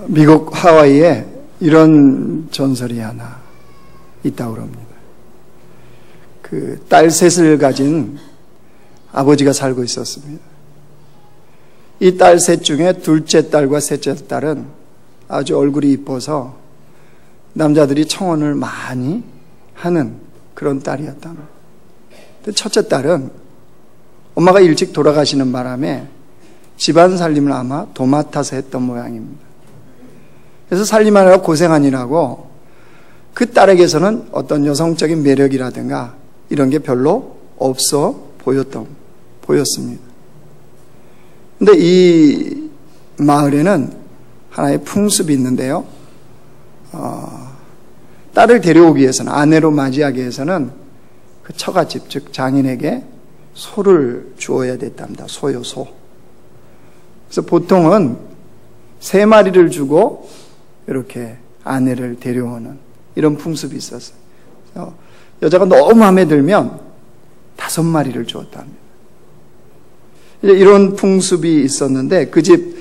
미국 하와이에 이런 전설이 하나 있다고 합니다. 그 딸 셋을 가진 아버지가 살고 있었습니다. 이 딸 셋 중에 둘째 딸과 셋째 딸은 아주 얼굴이 이뻐서 남자들이 청혼을 많이 하는 그런 딸이었다. 첫째 딸은 엄마가 일찍 돌아가시는 바람에 집안 살림을 아마 도맡아서 했던 모양입니다. 그래서 살림하느라 고생하느라고 그 딸에게서는 어떤 여성적인 매력이라든가 이런 게 별로 없어 보였습니다. 근데 이 마을에는 하나의 풍습이 있는데요. 딸을 데려오기 위해서는, 아내로 맞이하기 위해서는 그 처갓집, 즉 장인에게 소를 주어야 됐답니다. 소요, 소. 그래서 보통은 3마리를 주고 이렇게 아내를 데려오는 이런 풍습이 있었어요. 여자가 너무 마음에 들면 5마리를 주었답니다. 이제 이런 풍습이 있었는데 그 집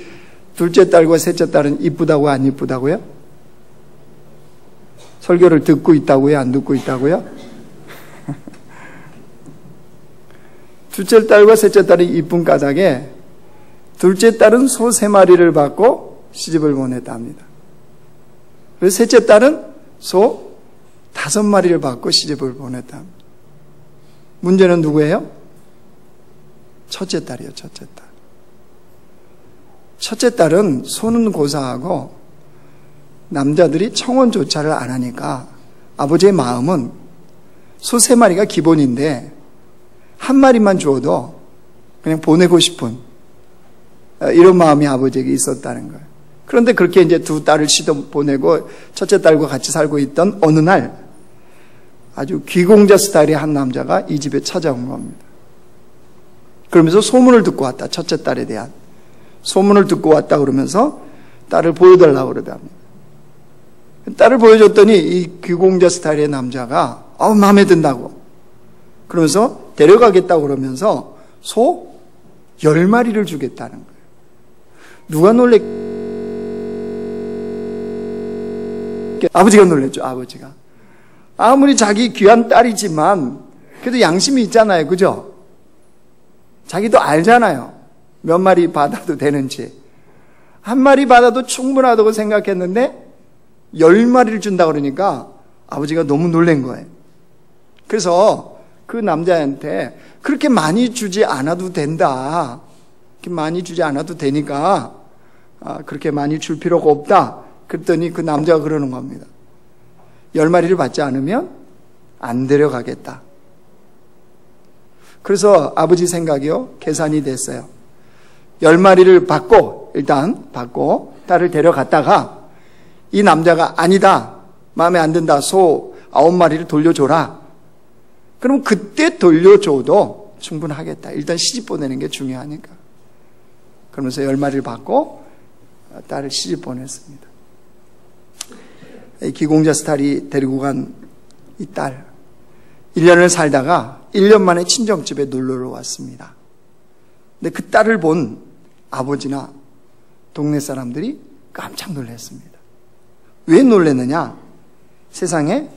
둘째 딸과 셋째 딸은 이쁘다고 안 이쁘다고요? 설교를 듣고 있다고요? 안 듣고 있다고요? 둘째 딸과 셋째 딸이 이쁜 까닭에 둘째 딸은 소 3마리를 받고 시집을 보냈답니다. 그래서 셋째 딸은 소 5마리를 받고 시집을 보냈답니다. 문제는 누구예요? 첫째 딸이요, 첫째 딸. 첫째 딸은 소는 고사하고 남자들이 청혼조차를 안 하니까 아버지의 마음은 소 3마리가 기본인데 1마리만 주어도 그냥 보내고 싶은 이런 마음이 아버지에게 있었다는 거예요. 그런데 그렇게 이제 두 딸을 시도 보내고 첫째 딸과 같이 살고 있던 어느 날 아주 귀공자 스타일의 한 남자가 이 집에 찾아온 겁니다. 그러면서 소문을 듣고 왔다. 첫째 딸에 대한 소문을 듣고 왔다 그러면서 딸을 보여달라고 그러답니다. 딸을 보여줬더니 이 귀공자 스타일의 남자가 마음에 든다고 그러면서 데려가겠다고 그러면서 소 10마리를 주겠다는 거예요. 누가 아버지가 놀랬죠. 아버지가 아무리 자기 귀한 딸이지만 그래도 양심이 있잖아요. 그죠? 자기도 알잖아요. 몇 마리 받아도 되는지. 1마리 받아도 충분하다고 생각했는데 10마리를 준다 그러니까 아버지가 너무 놀란 거예요. 그래서 그 남자한테 그렇게 많이 주지 않아도 된다. 그렇게 많이 주지 않아도 되니까 그렇게 많이 줄 필요가 없다. 그랬더니 그 남자가 그러는 겁니다. 10마리를 받지 않으면 안 데려가겠다. 그래서 아버지 생각이요. 계산이 됐어요. 10마리를 일단 받고 딸을 데려갔다가 이 남자가 아니다. 마음에 안 든다. 소 9마리를 돌려줘라. 그럼 그때 돌려줘도 충분하겠다. 일단 시집 보내는 게 중요하니까. 그러면서 10마리를 받고 딸을 시집 보냈습니다. 기공자 스타일이 데리고 간 이 딸 1년을 살다가 1년 만에 친정집에 놀러를 왔습니다. 근데 그 딸을 본 아버지나 동네 사람들이 깜짝 놀랐습니다. 왜 놀랐느냐? 세상에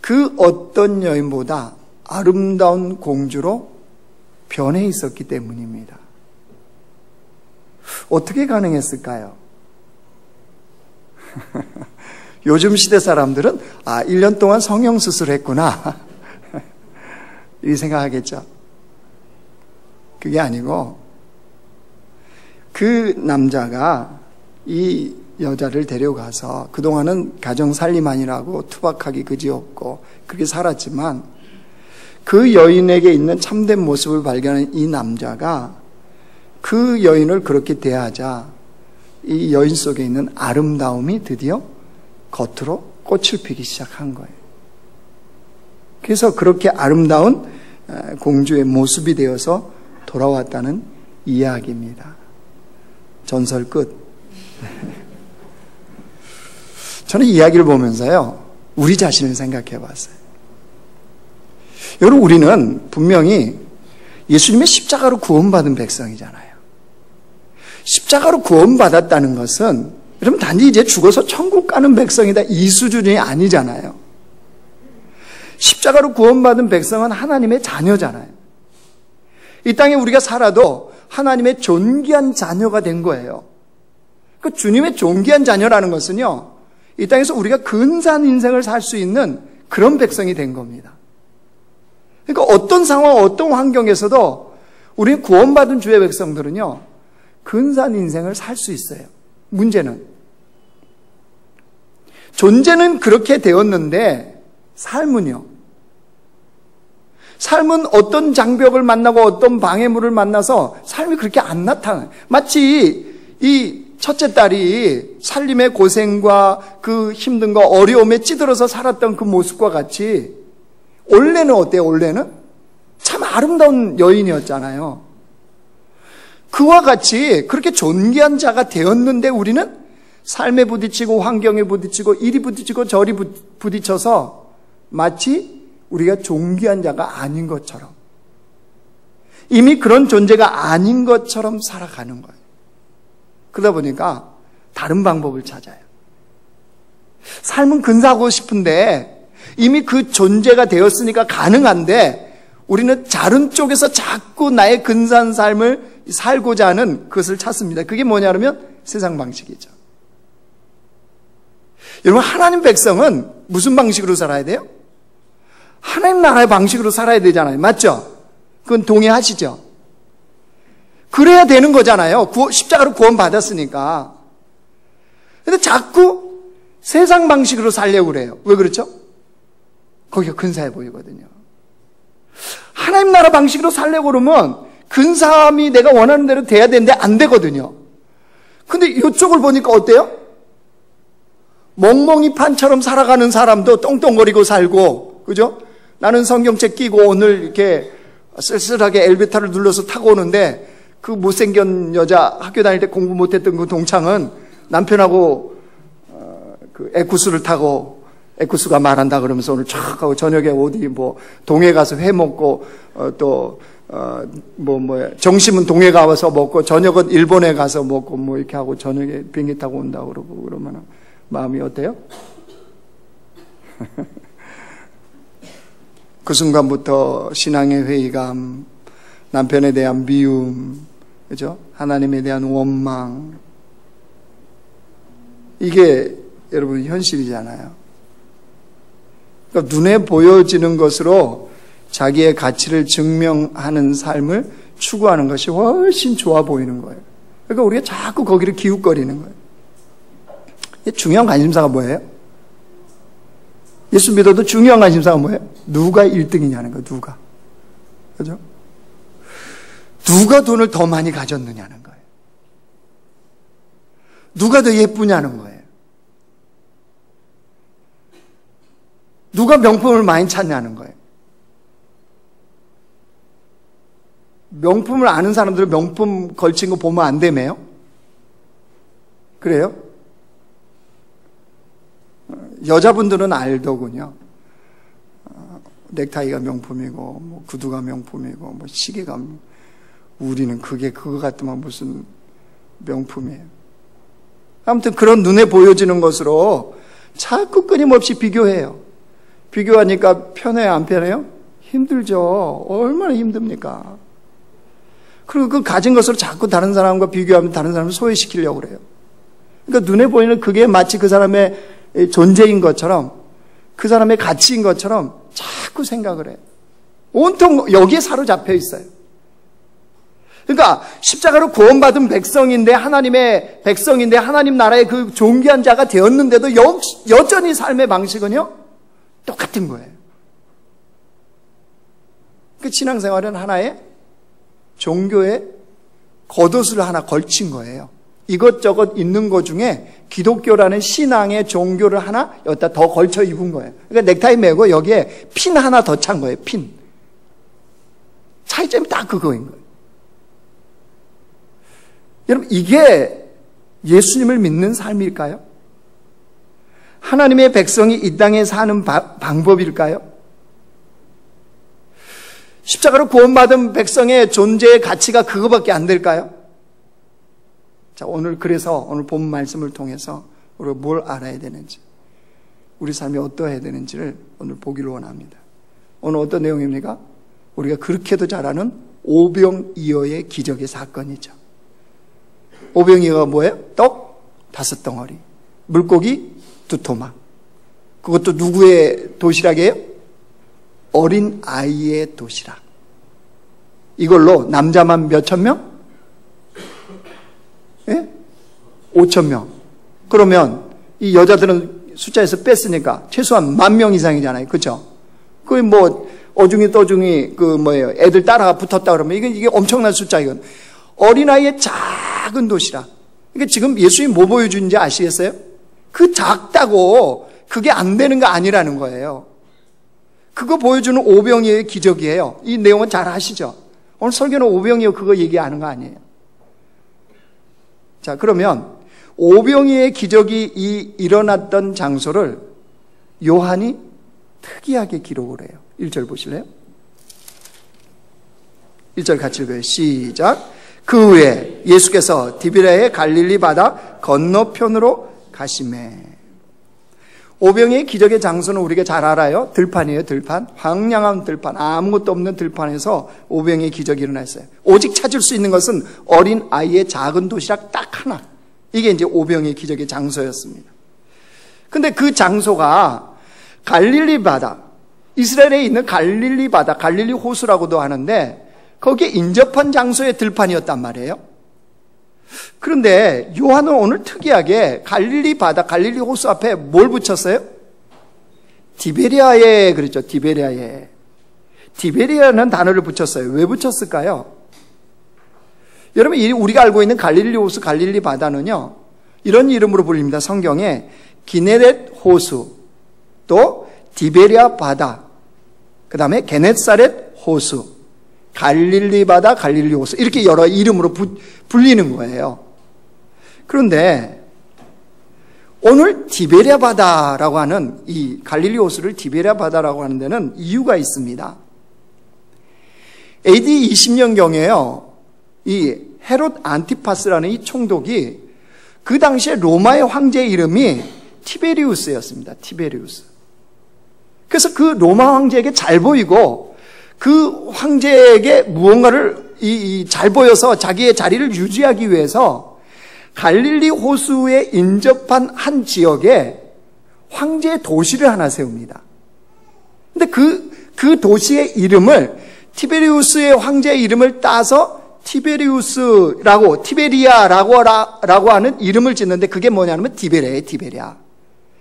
그 어떤 여인보다 아름다운 공주로 변해 있었기 때문입니다. 어떻게 가능했을까요? 요즘 시대 사람들은 1년 동안 성형수술했구나 이 생각하겠죠. 그게 아니고 그 남자가 이 여자를 데려가서 그동안은 가정살림하느라고 투박하기 그지없고 그렇게 살았지만 그 여인에게 있는 참된 모습을 발견한 이 남자가 그 여인을 그렇게 대하자 이 여인 속에 있는 아름다움이 드디어 겉으로 꽃을 피기 시작한 거예요. 그래서 그렇게 아름다운 공주의 모습이 되어서 돌아왔다는 이야기입니다. 전설 끝. 저는 이야기를 보면서요, 우리 자신을 생각해 봤어요. 여러분, 우리는 분명히 예수님의 십자가로 구원받은 백성이잖아요. 십자가로 구원받았다는 것은 여러분, 단지 이제 죽어서 천국 가는 백성이다 이 수준이 아니잖아요. 십자가로 구원받은 백성은 하나님의 자녀잖아요. 이 땅에 우리가 살아도 하나님의 존귀한 자녀가 된 거예요. 그 주님의 존귀한 자녀라는 것은요, 이 땅에서 우리가 근사한 인생을 살 수 있는 그런 백성이 된 겁니다. 그러니까 어떤 상황, 어떤 환경에서도 우리 구원받은 주의 백성들은요, 근사한 인생을 살 수 있어요. 문제는 존재는 그렇게 되었는데 삶은요, 삶은 어떤 장벽을 만나고 어떤 방해물을 만나서 삶이 그렇게 안 나타나요. 마치 이 첫째 딸이 살림의 고생과 그 힘든 거, 어려움에 찌들어서 살았던 그 모습과 같이, 원래는 어때요? 원래는 참 아름다운 여인이었잖아요. 그와 같이 그렇게 존귀한 자가 되었는데 우리는 삶에 부딪히고 환경에 부딪히고 이리 부딪히고 저리 부딪혀서 마치 우리가 존귀한 자가 아닌 것처럼, 이미 그런 존재가 아닌 것처럼 살아가는 거예요. 그러다 보니까 다른 방법을 찾아요. 삶은 근사하고 싶은데 이미 그 존재가 되었으니까 가능한데 우리는 다른 쪽에서 자꾸 나의 근사한 삶을 살고자 하는 그것을 찾습니다. 그게 뭐냐면 세상 방식이죠. 여러분, 하나님 백성은 무슨 방식으로 살아야 돼요? 하나님 나라의 방식으로 살아야 되잖아요. 맞죠? 그건 동의하시죠? 그래야 되는 거잖아요. 십자가로 구원받았으니까. 근데 자꾸 세상 방식으로 살려고 그래요. 왜 그렇죠? 거기가 근사해 보이거든요. 하나님 나라 방식으로 살려고 그러면 근사함이 내가 원하는 대로 돼야 되는데 안 되거든요. 근데 이쪽을 보니까 어때요? 멍멍이 판처럼 살아가는 사람도 똥똥거리고 살고, 그죠? 나는 성경책 끼고 오늘 이렇게 쓸쓸하게 엘리베이터를 눌러서 타고 오는데 그 못생긴 여자, 학교 다닐 때 공부 못했던 그 동창은 남편하고 그 에쿠스를 타고, 에쿠스가 말한다 그러면서 오늘 촥 하고 저녁에 어디 뭐 동해 가서 회 먹고 점심은 동해 가서 먹고 저녁은 일본에 가서 먹고 뭐 이렇게 하고 저녁에 비행기 타고 온다 그러고 그러면 마음이 어때요? 그 순간부터 신앙의 회의감, 남편에 대한 미움, 그죠? 하나님에 대한 원망, 이게 여러분 현실이잖아요. 그러니까 눈에 보여지는 것으로 자기의 가치를 증명하는 삶을 추구하는 것이 훨씬 좋아 보이는 거예요. 그러니까 우리가 자꾸 거기를 기웃거리는 거예요. 중요한 관심사가 뭐예요? 예수 믿어도 중요한 관심사가 뭐예요? 누가 1등이냐는 거예요. 누가. 그죠? 누가 돈을 더 많이 가졌느냐는 거예요. 누가 더 예쁘냐는 거예요. 누가 명품을 많이 찾냐는 거예요. 명품을 아는 사람들은 명품 걸친 거 보면 안 되매요? 그래요? 여자분들은 알더군요. 넥타이가 명품이고, 뭐 구두가 명품이고, 뭐 시계가, 우리는 그게 그거 같으면 무슨 명품이에요. 아무튼 그런 눈에 보여지는 것으로 자꾸 끊임없이 비교해요. 비교하니까 편해요, 안 편해요? 힘들죠. 얼마나 힘듭니까? 그리고 그 가진 것으로 자꾸 다른 사람과 비교하면 다른 사람을 소외시키려고 그래요. 그러니까 눈에 보이는 그게 마치 그 사람의 존재인 것처럼, 그 사람의 가치인 것처럼 자꾸 생각을 해요. 온통 여기에 사로잡혀 있어요. 그러니까 십자가로 구원받은 백성인데, 하나님의 백성인데, 하나님 나라의 그 존귀한 자가 되었는데도 여전히 삶의 방식은요 똑같은 거예요. 그 신앙생활은 하나의 종교의 겉옷을 하나 걸친 거예요. 이것저것 있는 것 중에 기독교라는 신앙의 종교를 하나 여기다 더 걸쳐 입은 거예요. 그러니까 넥타이 매고 여기에 핀 하나 더 찬 거예요. 핀. 차이점이 딱 그거인 거예요. 여러분, 이게 예수님을 믿는 삶일까요? 하나님의 백성이 이 땅에 사는 방법일까요? 십자가로 구원받은 백성의 존재의 가치가 그거밖에 안 될까요? 자, 그래서 오늘 본 말씀을 통해서 우리가 뭘 알아야 되는지, 우리 삶이 어떠해야 되는지를 오늘 보기를 원합니다. 오늘 어떤 내용입니까? 우리가 그렇게도 잘 아는 오병이어의 기적의 사건이죠. 오병이어가 뭐예요? 떡 5덩어리, 물고기 2토막. 그것도 누구의 도시락이에요? 어린 아이의 도시락. 이걸로 남자만 몇천 명? 예? 5천 명. 그러면 이 여자들은 숫자에서 뺐으니까 최소한 10,000명 이상이잖아요. 그렇죠? 그 뭐 어중이 떠중이 애들 따라가 붙었다 그러면 이게 엄청난 숫자이건. 어린아이의 작은 도시락. 그러니까 지금 예수님이 뭐 보여주는지 아시겠어요? 그 작다고 그게 안 되는 거 아니라는 거예요. 그거 보여주는 오병이어의 기적이에요. 이 내용은 잘 아시죠? 오늘 설교는 오병이어 그거 얘기하는 거 아니에요. 자, 그러면 오병이어의 기적이 일어났던 장소를 요한이 특이하게 기록을 해요. 1절 보실래요? 1절 같이 읽어요. 시작. 그 후에 예수께서 디베랴의 갈릴리 바다 건너편으로 가시매. 오병이어의 기적의 장소는 우리가 잘 알아요. 들판이에요. 들판. 황량한 들판. 아무것도 없는 들판에서 오병이어의 기적이 일어났어요. 오직 찾을 수 있는 것은 어린 아이의 작은 도시락 딱 하나. 이게 이제 오병이어의 기적의 장소였습니다. 근데 그 장소가 갈릴리 바다, 이스라엘에 있는 갈릴리 바다, 갈릴리 호수라고도 하는데 거기에 인접한 장소의 들판이었단 말이에요. 그런데 요한은 오늘 특이하게 갈릴리 바다, 갈릴리 호수 앞에 뭘 붙였어요? 디베랴에 그랬죠. 디베랴에. 디베랴라는 단어를 붙였어요. 왜 붙였을까요? 여러분, 우리가 알고 있는 갈릴리 호수, 갈릴리 바다는요, 이런 이름으로 불립니다. 성경에 기네렛 호수, 또 디베랴 바다, 그 다음에 게넷사렛 호수, 갈릴리 바다, 갈릴리 호수, 이렇게 여러 이름으로 불리는 거예요. 그런데 오늘 디베랴 바다라고 하는 이 갈릴리 호수를 디베랴 바다라고 하는 데는 이유가 있습니다. AD 20년경에요. 이 헤롯 안티파스라는 이 총독이 그 당시에 로마의 황제의 이름이 티베리우스였습니다. 티베리우스. 그래서 그 로마 황제에게 잘 보이고 그 황제에게 무언가를 잘 보여서 자기의 자리를 유지하기 위해서 갈릴리 호수에 인접한 한 지역에 황제의 도시를 하나 세웁니다. 근데 그 도시의 이름을 티베리우스의 황제의 이름을 따서 티베리아라고 하는 이름을 짓는데 그게 뭐냐면 디베랴예요, 디베랴.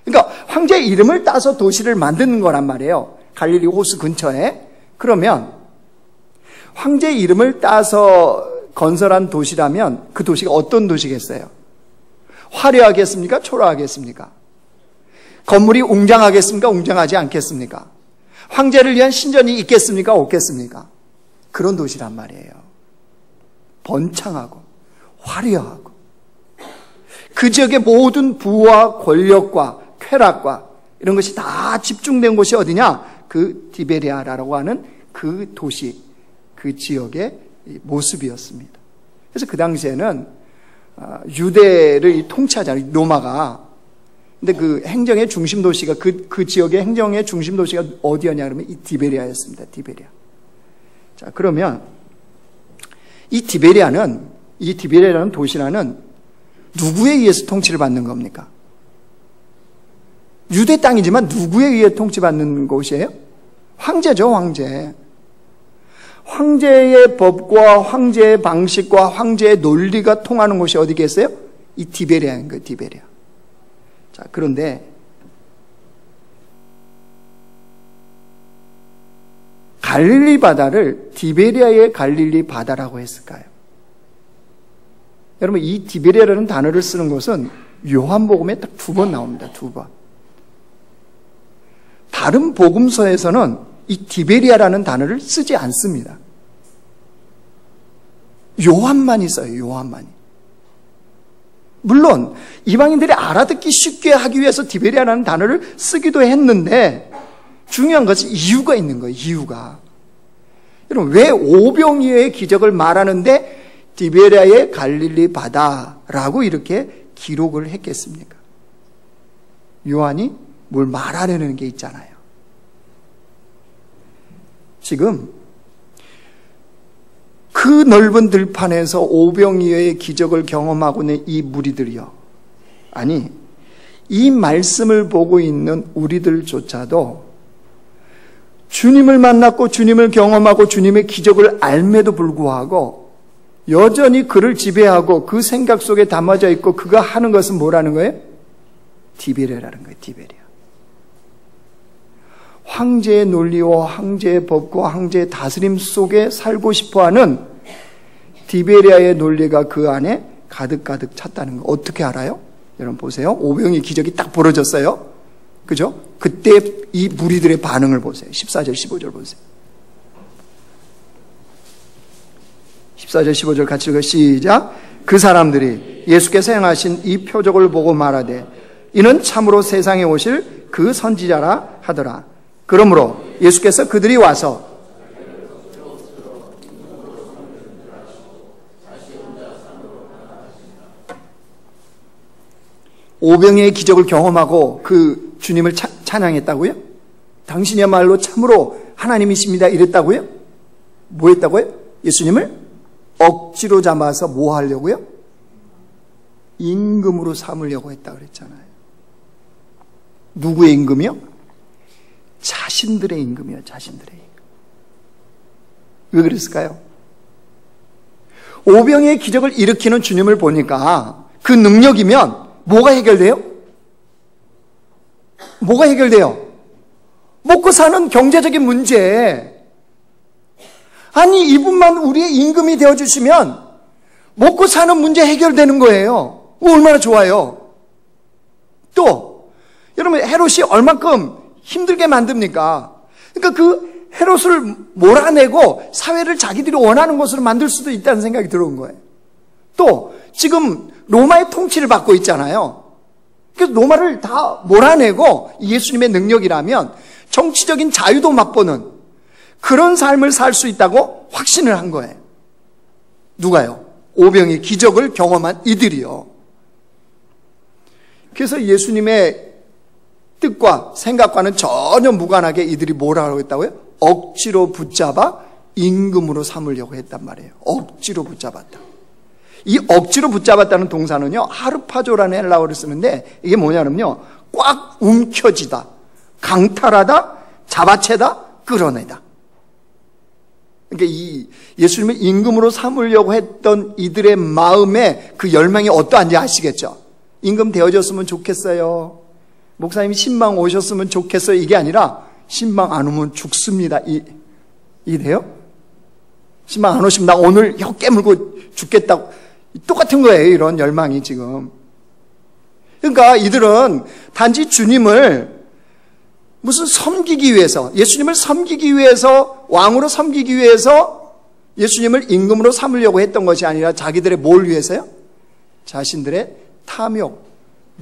그러니까 황제의 이름을 따서 도시를 만드는 거란 말이에요. 갈릴리 호수 근처에. 그러면 황제의 이름을 따서 건설한 도시라면 그 도시가 어떤 도시겠어요? 화려하겠습니까? 초라하겠습니까? 건물이 웅장하겠습니까? 웅장하지 않겠습니까? 황제를 위한 신전이 있겠습니까? 없겠습니까? 그런 도시란 말이에요. 번창하고 화려하고 그 지역의 모든 부와 권력과 쾌락과 이런 것이 다 집중된 곳이 어디냐? 그 디베랴라고 하는 그 도시, 그 지역의 모습이었습니다. 그래서 그 당시에는 유대를 통치하잖아요, 로마가. 근데 그 행정의 중심 도시가 그 지역의 행정의 중심 도시가 어디였냐 그러면 이 디베랴였습니다. 디베랴. 자, 그러면 이 디베랴라는 도시라는 누구에 의해서 통치를 받는 겁니까? 유대 땅이지만 누구에 의해 통치받는 곳이에요? 황제죠, 황제. 황제의 법과 황제의 방식과 황제의 논리가 통하는 곳이 어디겠어요? 이 디베랴인 거예요, 디베랴. 자, 그런데 갈릴리 바다를 디베랴의 갈릴리 바다라고 했을까요? 여러분, 이 디베랴라는 단어를 쓰는 것은 요한복음에 딱 2번 나옵니다. 2번. 다른 복음서에서는 이 디베랴라는 단어를 쓰지 않습니다. 요한만이 써요. 요한만이. 물론 이방인들이 알아듣기 쉽게 하기 위해서 디베랴라는 단어를 쓰기도 했는데 중요한 것은 이유가 있는 거예요. 이유가. 여러분, 왜 오병이어의 기적을 말하는데 디베랴의 갈릴리 바다라고 이렇게 기록을 했겠습니까? 요한이 뭘 말하려는 게 있잖아요. 지금 그 넓은 들판에서 오병이어의 기적을 경험하고 있는 이 무리들이요. 아니, 이 말씀을 보고 있는 우리들조차도 주님을 만났고 주님을 경험하고 주님의 기적을 알매도 불구하고 여전히 그를 지배하고 그 생각 속에 담아져 있고 그가 하는 것은 뭐라는 거예요? 디베랴라는 거예요. 디베랴. 황제의 논리와 황제의 법과 황제의 다스림 속에 살고 싶어하는 디베랴의 논리가 그 안에 가득가득 찼다는 거. 어떻게 알아요? 여러분 보세요. 오병이의 기적이 딱 벌어졌어요. 그죠? 그때 이 무리들의 반응을 보세요. 14절 15절 보세요. 14절 15절 같이 읽어 시작. 그 사람들이 예수께서 행하신 이 표적을 보고 말하되 이는 참으로 세상에 오실 그 선지자라 하더라. 그러므로 예수께서 그들이 와서 오병이의 기적을 경험하고 그 주님을 찬양했다고요? 당신이야말로 참으로 하나님이십니다 이랬다고요? 뭐 했다고요? 예수님을 억지로 잡아서 뭐 하려고요? 임금으로 삼으려고 했다고 그랬잖아요. 누구의 임금이요? 자신들의 임금이요. 자신들의 임금. 왜 그랬을까요? 오병이의 기적을 일으키는 주님을 보니까 그 능력이면 뭐가 해결돼요? 뭐가 해결돼요? 먹고 사는 경제적인 문제. 아니, 이분만 우리의 임금이 되어주시면 먹고 사는 문제 해결되는 거예요. 얼마나 좋아요. 또 여러분, 헤롯이 얼만큼 힘들게 만듭니까? 그러니까 그 헤롯을 몰아내고 사회를 자기들이 원하는 것으로 만들 수도 있다는 생각이 들어온 거예요. 또 지금 로마의 통치를 받고 있잖아요. 그래서 로마를 다 몰아내고 예수님의 능력이라면 정치적인 자유도 맛보는 그런 삶을 살 수 있다고 확신을 한 거예요. 누가요? 오병의 기적을 경험한 이들이요. 그래서 예수님의 뜻과 생각과는 전혀 무관하게 이들이 뭐라고 했다고요? 억지로 붙잡아 임금으로 삼으려고 했단 말이에요. 억지로 붙잡았다. 이 억지로 붙잡았다는 동사는요, 하르파조라는 헬라어를 쓰는데 이게 뭐냐면요, 꽉 움켜쥐다, 강탈하다, 잡아채다, 끌어내다. 그러니까 이 예수님을 임금으로 삼으려고 했던 이들의 마음에 그 열망이 어떠한지 아시겠죠? 임금 되어졌으면 좋겠어요. 목사님이 신방 오셨으면 좋겠어요. 이게 아니라 신방 안 오면 죽습니다. 이래요? 신방 안 오시면 나 오늘 혀 깨물고 죽겠다고. 똑같은 거예요. 이런 열망이 지금. 그러니까 이들은 단지 주님을 무슨 섬기기 위해서, 예수님을 섬기기 위해서, 왕으로 섬기기 위해서 예수님을 임금으로 삼으려고 했던 것이 아니라 자기들의 뭘 위해서요? 자신들의 탐욕,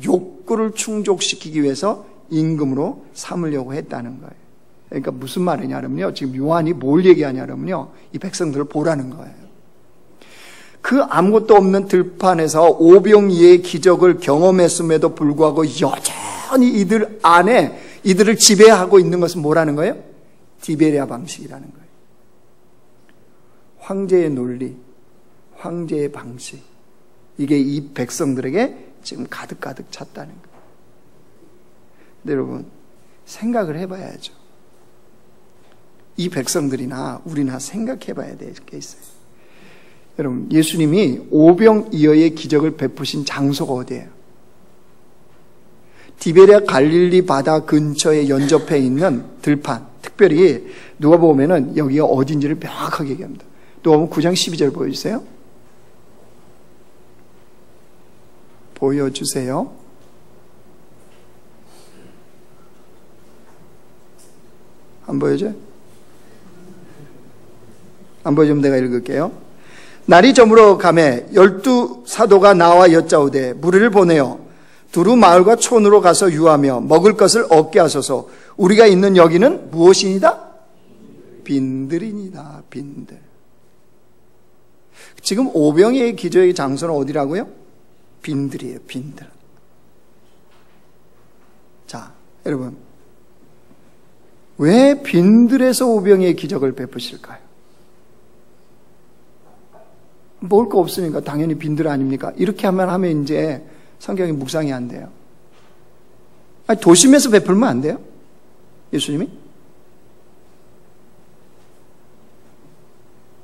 욕구를 충족시키기 위해서 임금으로 삼으려고 했다는 거예요. 그러니까 무슨 말이냐면요, 지금 요한이 뭘 얘기하냐면요, 이 백성들을 보라는 거예요. 그 아무것도 없는 들판에서 오병이의 기적을 경험했음에도 불구하고 여전히 이들 안에 이들을 지배하고 있는 것은 뭐라는 거예요? 디베랴 방식이라는 거예요. 황제의 논리, 황제의 방식, 이게 이 백성들에게 지금 가득가득 찼다는 거예요. 근데 여러분, 생각을 해봐야죠. 이 백성들이나 우리나 생각해봐야 될 게 있어요. 여러분, 예수님이 오병이어의 기적을 베푸신 장소가 어디예요? 디베랴 갈릴리 바다 근처에 연접해 있는 들판, 특별히 누가 보면은 여기가 어딘지를 명확하게 얘기합니다. 누가복음 9장 12절 보여주세요. 보여주세요. 안 보여줘요? 안 보여주면 내가 읽을게요. 날이 저물어 가매 12 사도가 나와 여짜오되 무리를 보내어 두루 마을과 촌으로 가서 유하며 먹을 것을 얻게 하소서. 우리가 있는 여기는 무엇이니다? 빈들이니다. 빈들. 지금 오병이의 기적의 장소는 어디라고요? 빈들이에요, 빈들. 자, 여러분. 왜 빈들에서 오병이의 기적을 베푸실까요? 먹을 거 없으니까 당연히 빈들 아닙니까? 이렇게 하면 이제 성경이 묵상이 안 돼요. 아니, 도심에서 베풀면 안 돼요? 예수님이?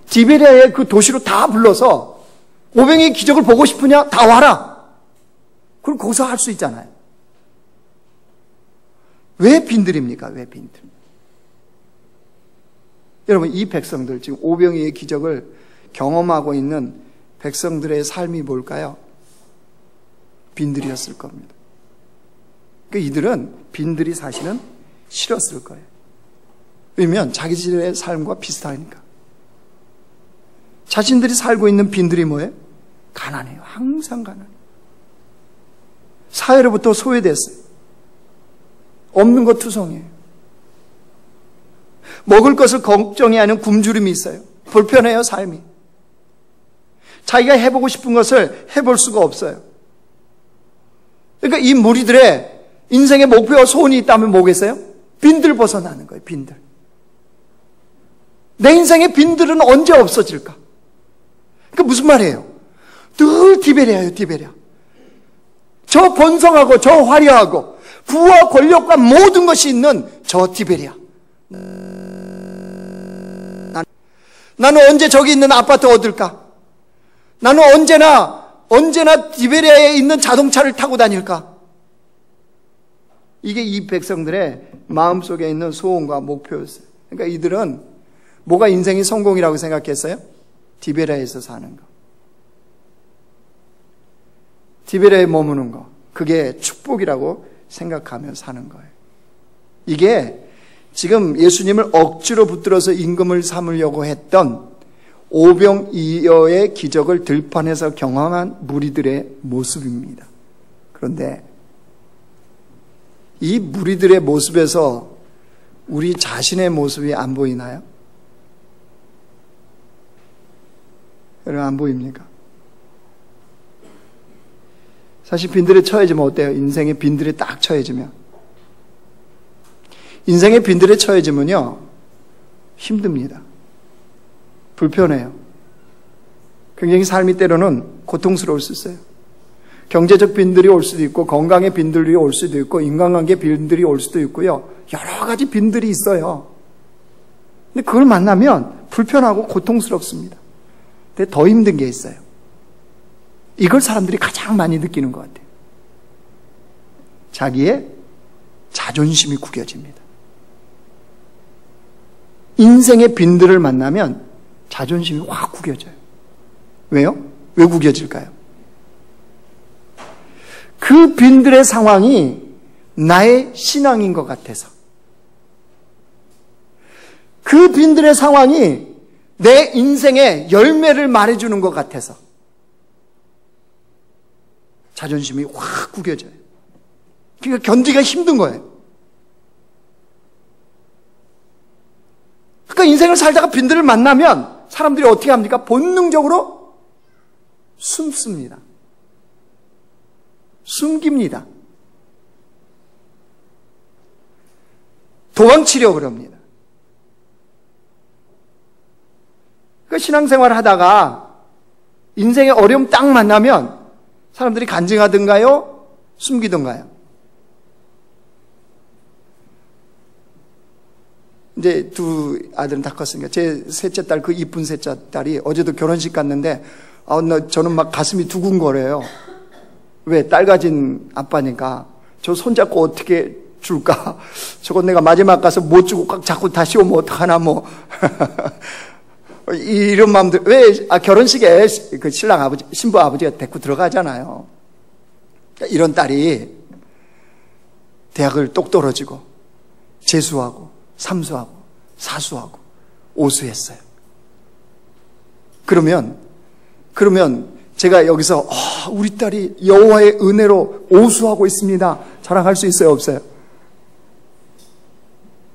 디베리아의 그 도시로 다 불러서 오병이의 기적을 보고 싶으냐? 다 와라. 그럼 거기서 할 수 있잖아요. 왜 빈들입니까? 왜 빈들? 여러분, 이 백성들, 지금 오병이의 기적을 경험하고 있는 백성들의 삶이 뭘까요? 빈들이었을 겁니다. 그러니까 이들은 빈들이 사실은 싫었을 거예요. 왜냐하면 자기들의 삶과 비슷하니까. 자신들이 살고 있는 빈들이 뭐예요? 가난해요. 항상 가난해요. 사회로부터 소외됐어요. 없는 것 투성이에요. 먹을 것을 걱정이 아닌 굶주림이 있어요. 불편해요, 삶이. 자기가 해보고 싶은 것을 해볼 수가 없어요. 그러니까 이 무리들의 인생의 목표와 소원이 있다면 뭐겠어요? 빈들 벗어나는 거예요, 빈들. 내 인생의 빈들은 언제 없어질까? 그러니까 무슨 말이에요? 늘 디베리아예요, 디베리아. 저 번성하고 저 화려하고 부와 권력과 모든 것이 있는 저 디베리아. 나는 언제 저기 있는 아파트 얻을까? 나는 언제나 디베리아에 있는 자동차를 타고 다닐까? 이게 이 백성들의 마음속에 있는 소원과 목표였어요. 그러니까 이들은 뭐가 인생의 성공이라고 생각했어요? 디베리아에서 사는 거. 디베리아에 머무는 거. 그게 축복이라고 생각하며 사는 거예요. 이게 지금 예수님을 억지로 붙들어서 임금을 삼으려고 했던 오병이어의 기적을 들판에서 경험한 무리들의 모습입니다. 그런데 이 무리들의 모습에서 우리 자신의 모습이 안 보이나요? 여러분, 안 보입니까? 사실 빈들에 처해지면 어때요? 인생의 빈들에 딱 처해지면. 인생의 빈들에 처해지면요, 힘듭니다. 불편해요. 굉장히 삶이 때로는 고통스러울 수 있어요. 경제적 빈들이 올 수도 있고, 건강의 빈들이 올 수도 있고, 인간관계 빈들이 올 수도 있고요. 여러 가지 빈들이 있어요. 근데 그걸 만나면 불편하고 고통스럽습니다. 근데 더 힘든 게 있어요. 이걸 사람들이 가장 많이 느끼는 것 같아요. 자기의 자존심이 구겨집니다. 인생의 빈들을 만나면 자존심이 확 구겨져요. 왜요? 왜 구겨질까요? 그 빈들의 상황이 나의 신앙인 것 같아서. 그 빈들의 상황이 내 인생의 열매를 말해주는 것 같아서 자존심이 확 구겨져요. 그러니까 견디기가 힘든 거예요. 그러니까 인생을 살다가 빈들을 만나면 사람들이 어떻게 합니까? 본능적으로 숨습니다. 숨깁니다. 도망치려고 그럽니다. 그 신앙생활을 하다가 인생의 어려움 딱 만나면 사람들이 간증하든가요? 숨기든가요? 이제 두 아들은 다 컸으니까 제 셋째 딸, 그 이쁜 셋째 딸이 어제도 결혼식 갔는데 저는 막 가슴이 두근거려요. 왜? 딸 가진 아빠니까 저 손잡고 어떻게 줄까? 저건 내가 마지막 가서 못 주고 꽉 잡고 다시 오면 어떡하나 뭐 이런 마음들. 왜? 결혼식에 그 신랑 아버지, 신부 아버지가 데리고 들어가잖아요. 이런 딸이 대학을 똑 떨어지고 재수하고 삼수하고 사수하고 오수했어요. 그러면 제가 여기서 우리 딸이 여호와의 은혜로 오수하고 있습니다. 자랑할 수 있어요, 없어요?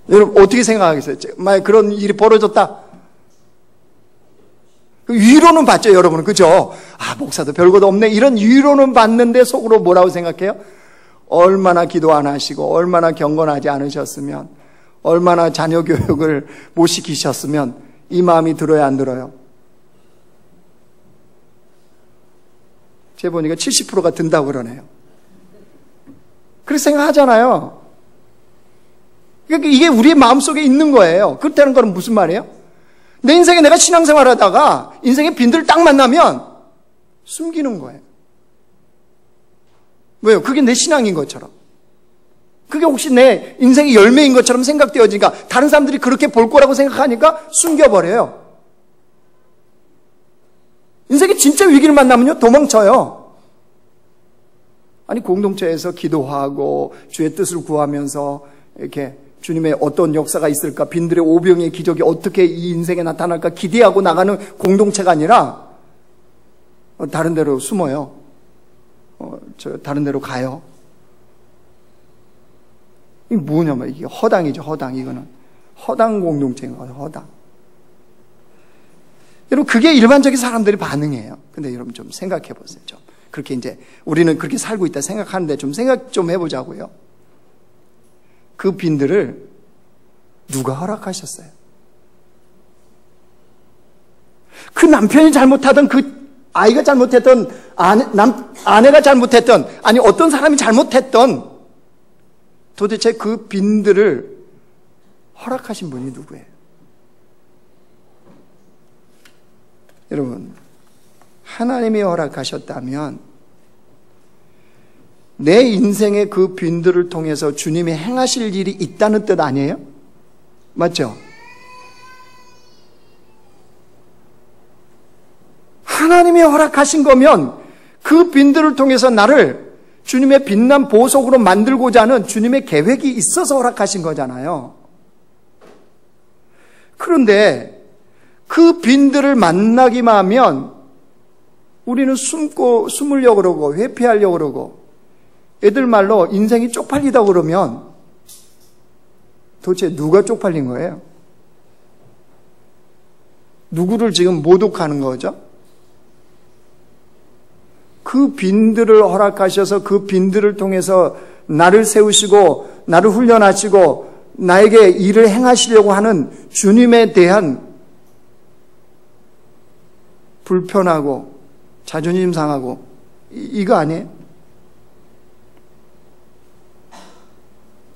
여러분 어떻게 생각하겠어요? 만약 그런 일이 벌어졌다. 위로는 받죠, 여러분은. 그죠? 아, 목사도 별것도 없네. 이런 위로는 받는데 속으로 뭐라고 생각해요? 얼마나 기도 안 하시고, 얼마나 경건하지 않으셨으면, 얼마나 자녀 교육을 못 시키셨으면 이 마음이 들어야 안 들어요? 제가 보니까 70%가 든다고 그러네요. 그렇게 생각하잖아요. 그러니까 이게 우리의 마음속에 있는 거예요. 그렇다는 건 무슨 말이에요? 내 인생에 내가 신앙생활 하다가 인생의 빈들을 딱 만나면 숨기는 거예요. 왜요? 그게 내 신앙인 것처럼. 그게 혹시 내 인생의 열매인 것처럼 생각되어지니까 다른 사람들이 그렇게 볼 거라고 생각하니까 숨겨버려요. 인생의 진짜 위기를 만나면요, 도망쳐요. 아니, 공동체에서 기도하고 주의 뜻을 구하면서 이렇게 주님의 어떤 역사가 있을까, 빈들의 오병의 기적이 어떻게 이 인생에 나타날까 기대하고 나가는 공동체가 아니라 다른 데로 숨어요. 다른 데로 가요. 이게 뭐냐면 이게 허당이죠, 허당. 이거는 허당 공동체인 거예요, 허당. 여러분, 그게 일반적인 사람들의 반응이에요. 근데 여러분 좀 생각해 보세요. 좀 그렇게 이제 우리는 그렇게 살고 있다 생각하는데 좀 생각 좀 해보자고요. 그 빈들을 누가 허락하셨어요? 그 남편이 잘못하던, 그 아이가 잘못했던, 아내가 잘못했던, 아니 어떤 사람이 잘못했던, 도대체 그 빈들을 허락하신 분이 누구예요? 여러분, 하나님이 허락하셨다면 내 인생의 그 빈들을 통해서 주님이 행하실 일이 있다는 뜻 아니에요? 맞죠? 하나님이 허락하신 거면 그 빈들을 통해서 나를 주님의 빛난 보석으로 만들고자 하는 주님의 계획이 있어서 허락하신 거잖아요. 그런데 그 빈들을 만나기만 하면 우리는 숨으려고 그러고 회피하려고 그러고, 애들 말로 인생이 쪽팔리다고 그러면 도대체 누가 쪽팔린 거예요? 누구를 지금 모독하는 거죠? 그 빈들을 허락하셔서 그 빈들을 통해서 나를 세우시고 나를 훈련하시고 나에게 일을 행하시려고 하는 주님에 대한 불편하고 자존심 상하고 이거 아니에요?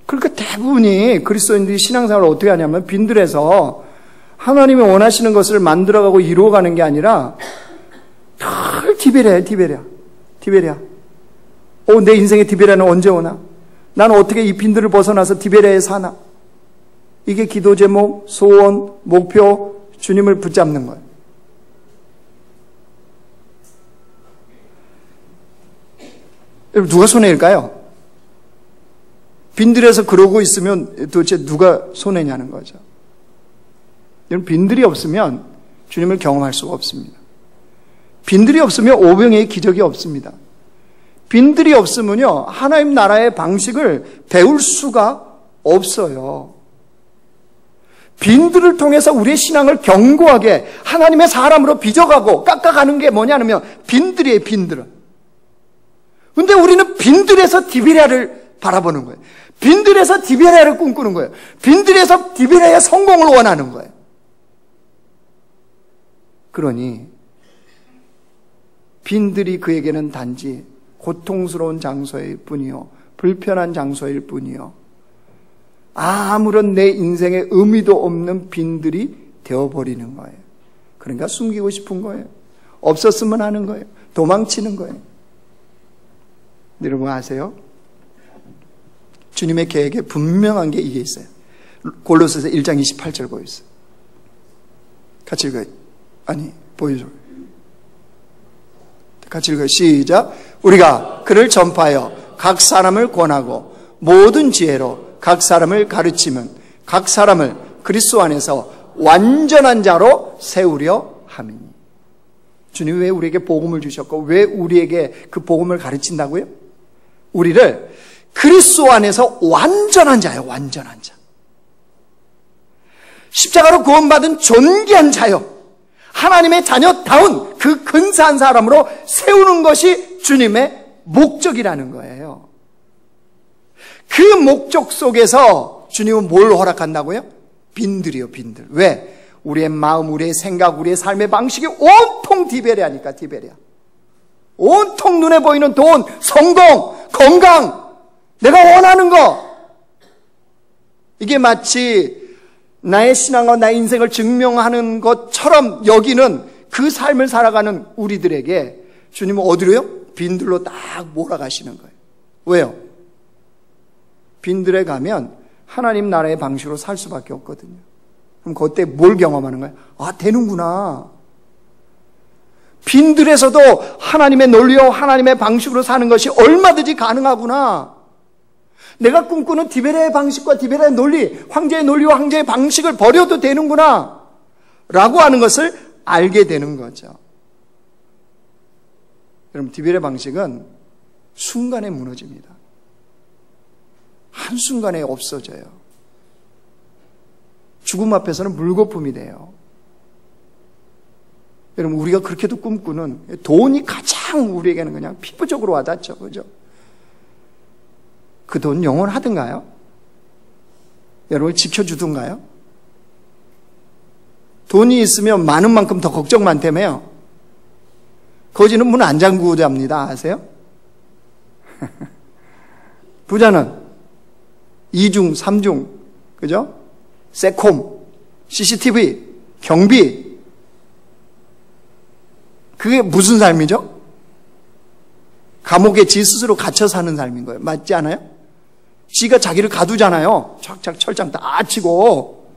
그러니까 대부분이 그리스도인들이 신앙생활을 어떻게 하냐면 빈들에서 하나님이 원하시는 것을 만들어가고 이루어가는 게 아니라 늘 디베랴. 내 인생의 디베랴는 언제 오나? 나는 어떻게 이 빈들을 벗어나서 디베랴에 사나? 이게 기도 제목, 소원, 목표, 주님을 붙잡는 거예요. 여러분, 누가 손해일까요? 빈들에서 그러고 있으면 도대체 누가 손해냐는 거죠. 여러분, 빈들이 없으면 주님을 경험할 수가 없습니다. 빈들이 없으면 오병의 기적이 없습니다. 빈들이 없으면요, 하나님 나라의 방식을 배울 수가 없어요. 빈들을 통해서 우리의 신앙을 견고하게 하나님의 사람으로 빚어가고 깎아가는 게 뭐냐면 빈들이에요, 빈들은. 근데 우리는 빈들에서 디베랴를 바라보는 거예요. 빈들에서 디베랴를 꿈꾸는 거예요. 빈들에서 디베랴의 성공을 원하는 거예요. 그러니 빈들이 그에게는 단지 고통스러운 장소일 뿐이요, 불편한 장소일 뿐이요, 아무런 내 인생에 의미도 없는 빈들이 되어버리는 거예요. 그러니까 숨기고 싶은 거예요. 없었으면 하는 거예요. 도망치는 거예요. 여러분 아세요? 주님의 계획에 분명한 게 이게 있어요. 골로새서 1장 28절 보여주세요. 같이 읽어요. 아니, 보여줘요. 같이 읽어요. 시작. 우리가 그를 전파하여 각 사람을 권하고 모든 지혜로 각 사람을 가르치면 각 사람을 그리스도 안에서 완전한 자로 세우려 함이니. 주님이 왜 우리에게 복음을 주셨고 왜 우리에게 그 복음을 가르친다고요? 우리를 그리스도 안에서 완전한 자예요. 완전한 자. 십자가로 구원받은 존귀한 자요. 하나님의 자녀다운 그 근사한 사람으로 세우는 것이 주님의 목적이라는 거예요. 그 목적 속에서 주님은 뭘 허락한다고요? 빈들이요, 빈들. 왜? 우리의 마음, 우리의 생각, 우리의 삶의 방식이 온통 디베레아니까, 디베레아. 온통 눈에 보이는 돈, 성공, 건강, 내가 원하는 거. 이게 마치 나의 신앙과 나의 인생을 증명하는 것처럼 여기는 그 삶을 살아가는 우리들에게 주님은 어디로요? 빈들로 딱 몰아가시는 거예요. 왜요? 빈들에 가면 하나님 나라의 방식으로 살 수밖에 없거든요. 그럼 그때 뭘 경험하는 거예요? 아, 되는구나. 빈들에서도 하나님의 논리와 하나님의 방식으로 사는 것이 얼마든지 가능하구나. 내가 꿈꾸는 디베레의 방식과 디베레의 논리, 황제의 논리와 황제의 방식을 버려도 되는구나 라고 하는 것을 알게 되는 거죠. 여러분, 디베레 방식은 순간에 무너집니다. 한순간에 없어져요. 죽음 앞에서는 물거품이 돼요. 여러분, 우리가 그렇게도 꿈꾸는 돈이 가장 우리에게는 그냥 피부적으로 와닿죠. 그죠? 그 돈 영원하든가요? 여러분을 지켜주든가요? 돈이 있으면 많은 만큼 더 걱정 많다며요. 거지는 문 안 잠그고 잡니다. 아세요? 부자는 2중, 3중, 그죠? 세콤, CCTV, 경비. 그게 무슨 삶이죠? 감옥에 지 스스로 갇혀 사는 삶인 거예요. 맞지 않아요? 지가 자기를 가두잖아요. 착착 철장 다 치고.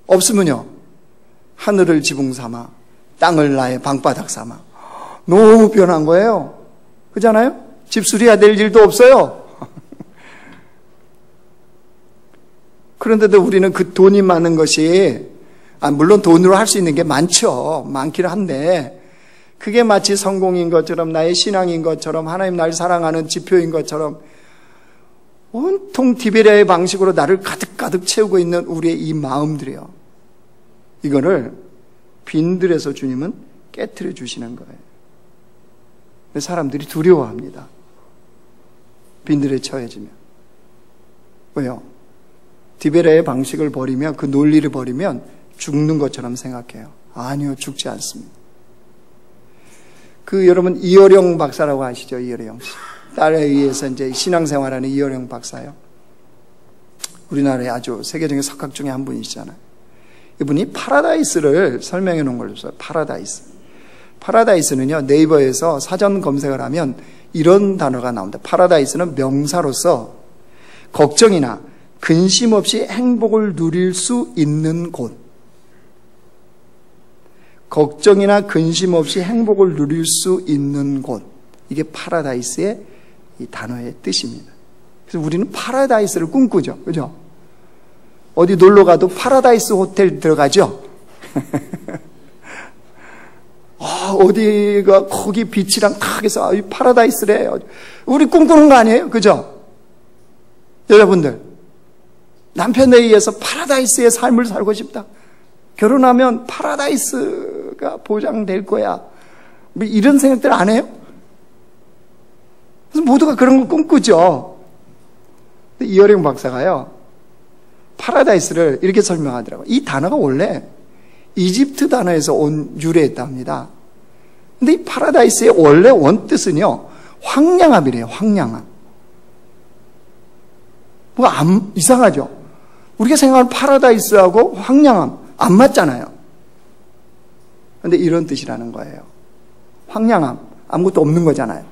없으면요, 하늘을 지붕 삼아 땅을 나의 방바닥 삼아. 너무 변한 거예요. 그잖아요? 집 수리해야 될 일도 없어요. 그런데도 우리는 그 돈이 많은 것이, 물론 돈으로 할 수 있는 게 많죠. 많기는 한데 그게 마치 성공인 것처럼, 나의 신앙인 것처럼, 하나님 날 사랑하는 지표인 것처럼 온통 디베레아의 방식으로 나를 가득가득 채우고 있는 우리의 이 마음들이요, 이거를 빈들에서 주님은 깨트려 주시는 거예요. 사람들이 두려워합니다. 빈들에 처해지면. 왜요? 디베레아의 방식을 버리면, 그 논리를 버리면 죽는 것처럼 생각해요. 아니요, 죽지 않습니다. 여러분 이어령 박사라고 아시죠? 이어령 씨. 딸에 의해서 이제 신앙생활하는 이어령 박사요. 우리나라에 아주 세계적인 석학 중에 한 분이시잖아요. 이분이 파라다이스를 설명해 놓은 걸로 써요. 파라다이스. 파라다이스는요, 네이버에서 사전 검색을 하면 이런 단어가 나옵니다. 파라다이스는 명사로서 걱정이나 근심 없이 행복을 누릴 수 있는 곳. 걱정이나 근심 없이 행복을 누릴 수 있는 곳. 이게 파라다이스의 이 단어의 뜻입니다. 그래서 우리는 파라다이스를 꿈꾸죠. 그죠? 어디 놀러 가도 파라다이스 호텔 들어가죠? 어디가 거기 빛이랑 탁 해서 파라다이스래. 우리 꿈꾸는 거 아니에요? 그죠? 여러분들, 남편에 의해서 파라다이스의 삶을 살고 싶다. 결혼하면 파라다이스가 보장될 거야. 뭐 이런 생각들 안 해요? 그래서 모두가 그런 걸 꿈꾸죠. 이어령 박사가요, 파라다이스를 이렇게 설명하더라고요. 이 단어가 원래 이집트 단어에서 유래했답니다. 근데 이 파라다이스의 원래 원뜻은요, 황량함이래요. 황량함. 뭐가 이상하죠? 우리가 생각하는 파라다이스하고 황량함 안 맞잖아요. 그런데 이런 뜻이라는 거예요. 황량함, 아무것도 없는 거잖아요.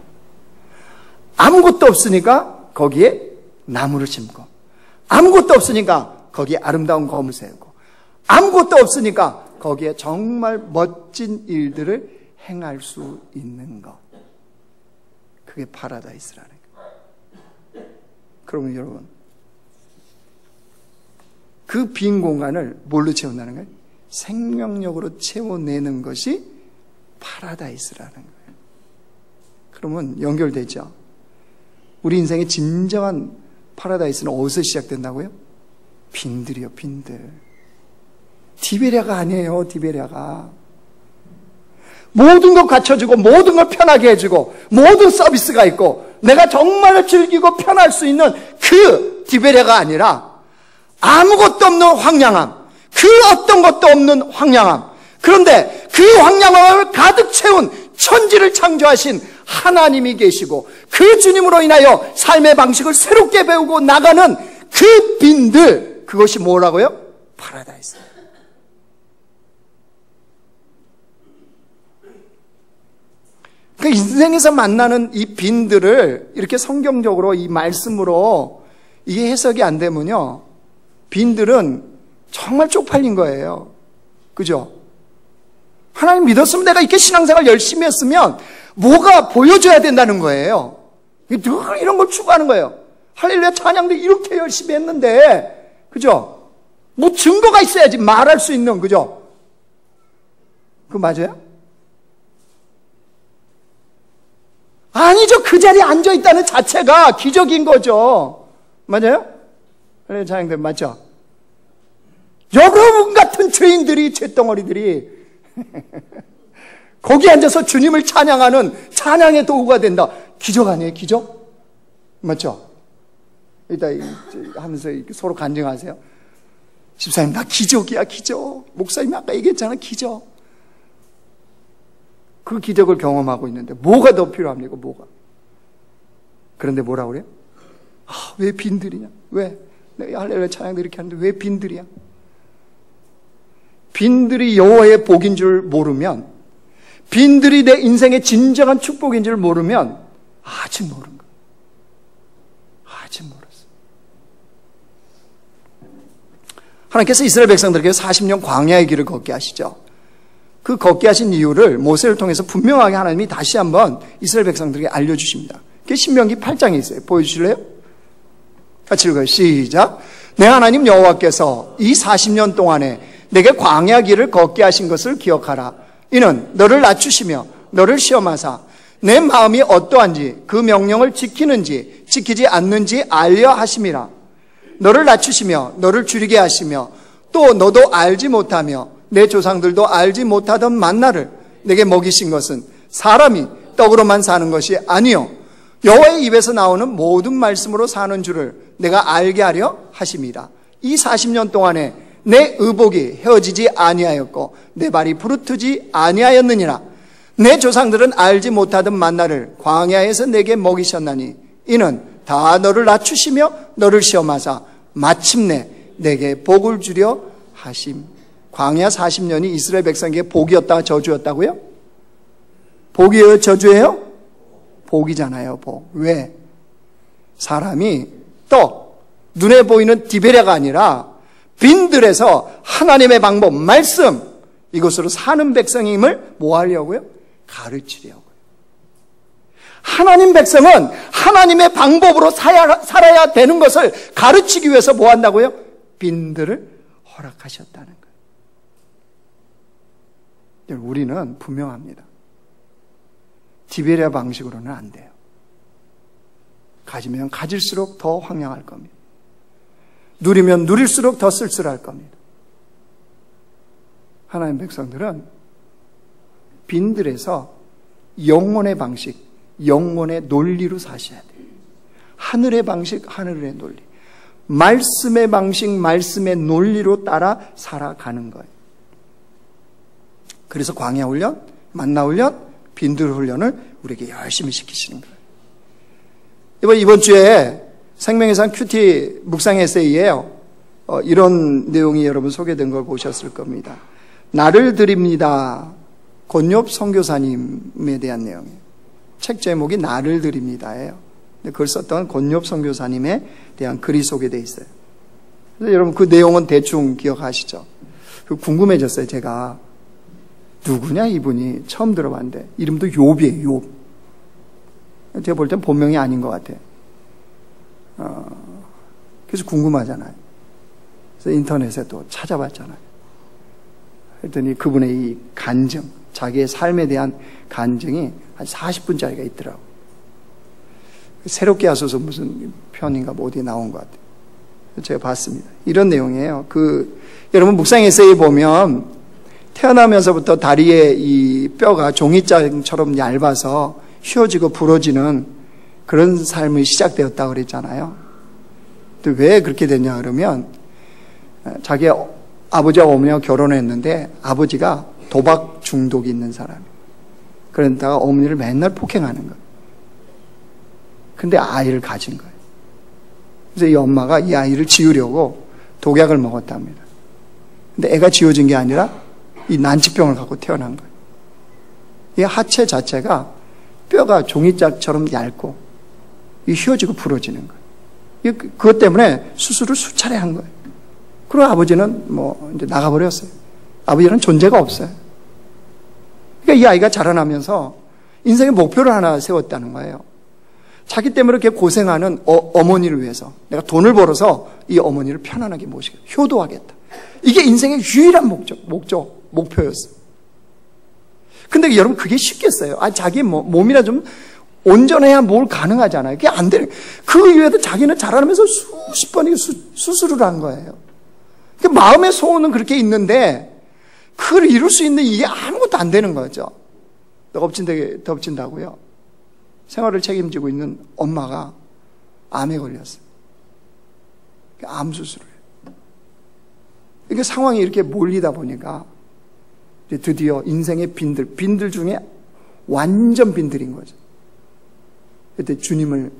아무것도 없으니까 거기에 나무를 심고, 아무것도 없으니까 거기에 아름다운 검을 세우고, 아무것도 없으니까 거기에 정말 멋진 일들을 행할 수 있는 것. 그게 파라다이스라는 거예요. 그러면 여러분, 그 빈 공간을 뭘로 채운다는 거예요? 생명력으로 채워내는 것이 파라다이스라는 거예요. 그러면 연결되죠. 우리 인생의 진정한 파라다이스는 어디서 시작된다고요? 빈들이요, 빈들. 디베랴가 아니에요, 디베랴가. 모든 것 갖춰주고 모든 걸 편하게 해주고 모든 서비스가 있고 내가 정말 즐기고 편할 수 있는 그 디베랴가 아니라 아무것도 없는 황량함, 그 어떤 것도 없는 황량함. 그런데 그 황량함을 가득 채운 천지를 창조하신 하나님이 계시고 그 주님으로 인하여 삶의 방식을 새롭게 배우고 나가는 그 빈들, 그것이 뭐라고요? 파라다이스. 그 인생에서 만나는 이 빈들을 이렇게 성경적으로 이 말씀으로 이게 해석이 안 되면요, 빈들은 정말 쪽팔린 거예요. 그죠? 하나님 믿었으면 내가 이렇게 신앙생활 열심히 했으면 뭐가 보여줘야 된다는 거예요. 늘 이런 걸 추구하는 거예요. 할렐루야 찬양도 이렇게 열심히 했는데, 그죠? 뭐 증거가 있어야지 말할 수 있는, 그죠? 그거 맞아요? 아니죠. 그 자리에 앉아있다는 자체가 기적인 거죠. 맞아요? 할렐루야 찬양들 맞죠? 여러분 같은 죄인들이, 죄덩어리들이 거기 앉아서 주님을 찬양하는 찬양의 도구가 된다. 기적 아니에요? 기적? 맞죠? 이따 하면서 서로 간증하세요. 집사님 나 기적이야, 기적. 목사님이 아까 얘기했잖아, 기적. 그 기적을 경험하고 있는데 뭐가 더 필요합니까? 뭐가? 그런데 뭐라 그래요? 아, 왜 빈들이냐? 왜? 내가 할렐루야 찬양도 이렇게 하는데 왜 빈들이야? 빈들이 여호와의 복인 줄 모르면, 빈들이 내 인생의 진정한 축복인 줄 모르면 아직 모르는 거야. 아직 몰랐어. 하나님께서 이스라엘 백성들에게 40년 광야의 길을 걷게 하시죠. 그 걷게 하신 이유를 모세를 통해서 분명하게 하나님이 다시 한번 이스라엘 백성들에게 알려주십니다. 그게 신명기 8장에 있어요. 보여주실래요? 같이 읽어요. 시작. 내 하나님 여호와께서 이 40년 동안에 내게 광야 길을 걷게 하신 것을 기억하라. 이는 너를 낮추시며 너를 시험하사 내 마음이 어떠한지 그 명령을 지키는지 지키지 않는지 알려 하심이라. 너를 낮추시며 너를 줄이게 하시며 또 너도 알지 못하며 내 조상들도 알지 못하던 만나를 내게 먹이신 것은 사람이 떡으로만 사는 것이 아니요 여호와의 입에서 나오는 모든 말씀으로 사는 줄을 내가 알게 하려 하심이라. 이 40년 동안에 내 의복이 헤어지지 아니하였고 내 발이 부르트지 아니하였느니라. 내 조상들은 알지 못하던 만나를 광야에서 내게 먹이셨나니 이는 다 너를 낮추시며 너를 시험하사 마침내 내게 복을 주려 하심. 광야 40년이 이스라엘 백성에게 복이었다 저주였다고요? 복이에요 저주예요? 복이잖아요. 복. 왜? 사람이 떡, 눈에 보이는 디베랴가 아니라 빈들에서 하나님의 방법, 말씀, 이것으로 사는 백성임을 뭐 하려고요? 가르치려고요. 하나님 백성은 하나님의 방법으로 살아야 되는 것을 가르치기 위해서 뭐 한다고요? 빈들을 허락하셨다는 거예요. 우리는 분명합니다. 디베랴 방식으로는 안 돼요. 가지면 가질수록 더 황량할 겁니다. 누리면 누릴수록 더 쓸쓸할 겁니다. 하나님 백성들은 빈들에서 영혼의 방식, 영혼의 논리로 사셔야 돼요. 하늘의 방식, 하늘의 논리. 말씀의 방식, 말씀의 논리로 따라 살아가는 거예요. 그래서 광야 훈련, 만나 훈련, 빈들 훈련을 우리에게 열심히 시키시는 거예요. 이번 주에 생명의 산 큐티 묵상 에세이예요. 이런 내용이 여러분 소개된 걸 보셨을 겁니다. 나를 드립니다. 권욥 선교사님에 대한 내용이에요. 책 제목이 나를 드립니다예요. 그걸 썼던 권욥 선교사님에 대한 글이 소개되어 있어요. 그래서 여러분 그 내용은 대충 기억하시죠? 궁금해졌어요. 제가 누구냐 이분이 처음 들어봤는데 이름도 욥이에요. 욥. 제가 볼 땐 본명이 아닌 것 같아요. 그래서 궁금하잖아요. 그래서 인터넷에 또 찾아봤잖아요. 그랬더니 그분의 이 간증, 자기의 삶에 대한 간증이 한 40분짜리가 있더라고요. 새롭게 하소서 무슨 편인가 뭐 어디에 나온 것 같아요. 제가 봤습니다. 이런 내용이에요. 여러분 묵상 에세이 보면 태어나면서부터 다리에 이 뼈가 종이장처럼 얇아서 휘어지고 부러지는 그런 삶이 시작되었다고 그랬잖아요. 근데 왜 그렇게 됐냐 그러면 자기 아버지와 어머니와 결혼했는데 아버지가 도박 중독이 있는 사람이에요. 그러다가 어머니를 맨날 폭행하는 거예요. 근데 아이를 가진 거예요. 그래서 이 엄마가 이 아이를 지우려고 독약을 먹었답니다. 근데 애가 지워진 게 아니라 이 난치병을 갖고 태어난 거예요. 이 하체 자체가 뼈가 종이짝처럼 얇고 휘어지고 부러지는 거예요. 그것 때문에 수술을 수차례 한 거예요. 그리고 아버지는 이제 나가버렸어요. 아버지는 존재가 없어요. 그러니까 이 아이가 자라나면서 인생의 목표를 하나 세웠다는 거예요. 자기 때문에 이렇게 고생하는 어머니를 위해서 내가 돈을 벌어서 이 어머니를 편안하게 모시겠다. 효도하겠다. 이게 인생의 유일한 목표였어요. 근데 여러분 그게 쉽겠어요? 자기 몸이나 좀 온전해야 뭘 가능하잖아요. 그게 안 되는. 그 이후에도 자기는 자라면서 수십 번이 수술을 한 거예요. 마음의 소원은 그렇게 있는데 그걸 이룰 수 있는 이게 아무것도 안 되는 거죠. 덮친다고요. 생활을 책임지고 있는 엄마가 암에 걸렸어요. 암 수술을 해요. 이게 상황이 이렇게 몰리다 보니까 이제 드디어 인생의 빈들 중에 완전 빈들인 거죠. 그때 주님을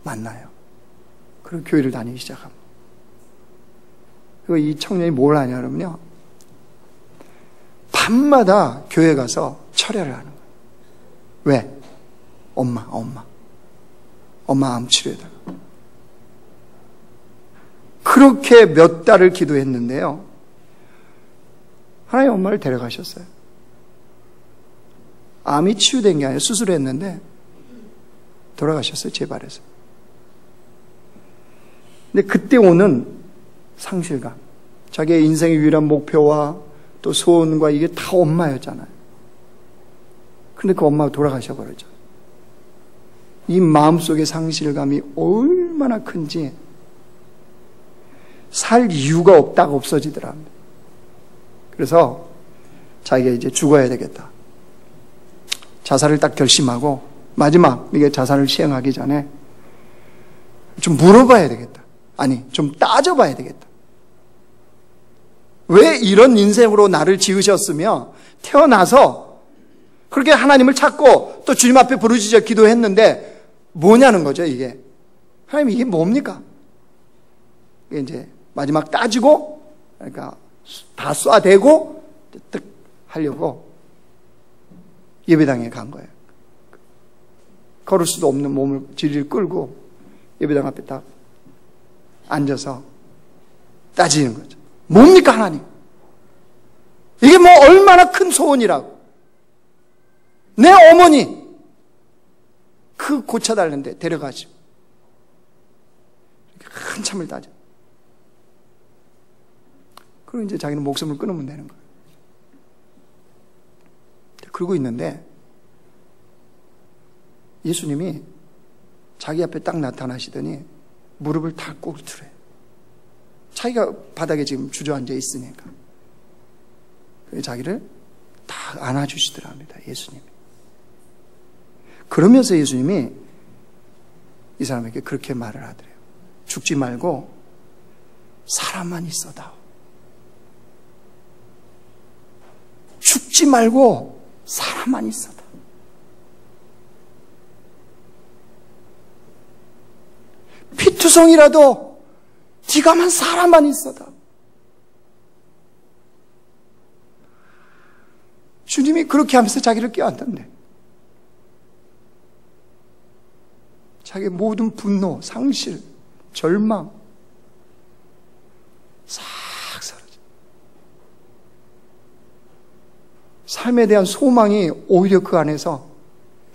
만나요. 그리고 교회를 다니기 시작합니다. 그리고 이 청년이 뭘 하냐면요. 밤마다 교회 가서 철야를 하는 거예요. 왜? 엄마 암 치료해달라. 그렇게 몇 달을 기도했는데요. 하나님 엄마를 데려가셨어요. 암이 치유된 게 아니라 수술했는데 돌아가셨어요. 재발해서. 근데 그때 오는 상실감, 자기의 인생의 유일한 목표와 또 소원과 이게 다 엄마였잖아요. 근데 그 엄마가 돌아가셔버렸죠. 이 마음속의 상실감이 얼마나 큰지 살 이유가 없다가 없어지더라. 그래서 자기가 이제 죽어야 되겠다. 자살을 딱 결심하고 마지막 이게 자살을 시행하기 전에 좀 물어봐야 되겠다. 아니, 좀 따져봐야 되겠다. 왜 이런 인생으로 나를 지으셨으며 태어나서 그렇게 하나님을 찾고 또 주님 앞에 부르짖어 기도했는데 뭐냐는 거죠, 이게. 하나님, 이게 뭡니까? 이게 이제 마지막 따지고, 그러니까 다 쏴대고, 뜩 하려고 예배당에 간 거예요. 걸을 수도 없는 몸을 지리를 끌고 예배당 앞에 딱 앉아서 따지는 거죠. 뭡니까, 하나님? 이게 뭐 얼마나 큰 소원이라고. 내 어머니, 고쳐달는데 데려가시고 한참을 따져. 그리고 이제 자기는 목숨을 끊으면 되는 거예요. 그러고 있는데 예수님이 자기 앞에 딱 나타나시더니 무릎을 탁 꿇으래요. 자기가 바닥에 지금 주저앉아 있으니까. 자기를 딱 안아주시더랍니다. 예수님이. 그러면서 예수님이 이 사람에게 그렇게 말을 하더래요. 죽지 말고 사람만 있어다오. 죽지 말고 사람만 있어다. 피투성이라도 네가만 사람만 있어다. 주님이 그렇게 하면서 자기를 껴안던데. 자기의 모든 분노, 상실, 절망 싹 사라져. 삶에 대한 소망이 오히려 그 안에서